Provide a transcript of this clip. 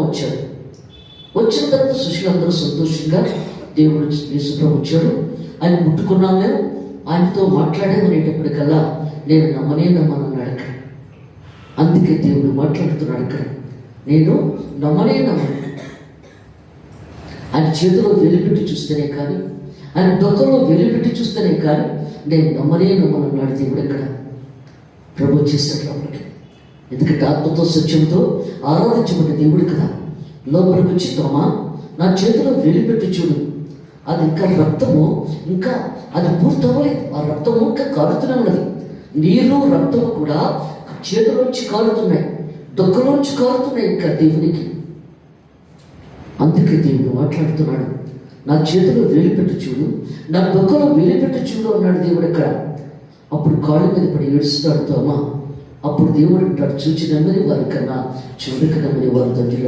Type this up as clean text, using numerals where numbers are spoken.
వచ్చాడు. వచ్చిన తర్వాత శిష్యులందరూ సంతోషంగా దేవుడు యేసుప్రభు వచ్చాడు, ఆయన ముట్టుకున్నాను, నేను ఆయనతో మాట్లాడామనేటప్పటికల్లా నేను నమ్మనన్నాడు అక్కడ. అందుకే దేవుడు మాట్లాడుతున్నాడు అక్కడ, నేను నమ్మను. ఆయన చేతిలో వెలిపెట్టి చూస్తేనే కానీ, ఆయన దొక్కలో వెలిపెట్టి చూస్తేనే కానీ నేను నమ్మనన్నాడు దేవుడు అక్కడ. ప్రభు చేశాడు అప్పటికి. ఎందుకంటే ఆత్మతో సత్యంతో ఆరాధించబడ్డ దేవుడు కదా. లోపలికి వచ్చి, తోమా నా చేతిలో వెలిపెట్టి చూడు, అది ఇంకా రక్తము, ఇంకా అది పూర్తవ్వలేదు, ఆ రక్తము ఇంకా కారుతూనే ఉన్నది. నీరు రక్తము కూడా చేతిలోంచి కారుతున్నాయి, దొక్కలోంచి కారుతున్నాయి ఇంకా దేవునికి. అందుకే దేవుడు మాట్లాడుతున్నాడు, నా చేతిలో వేలిపెట్టి చూడు, నా దొక్కలో వేలిపెట్టి చూడు అన్నాడు దేవుడు అక్కడ. అప్పుడు కాళ్ళ మీద పడి ఏడుస్తాడు తోమా. అప్పుడు దేవుడు అంటాడు, చూచి నమ్మని వారి కన్నా చూడక నమ్మని వారు తండ్రిలో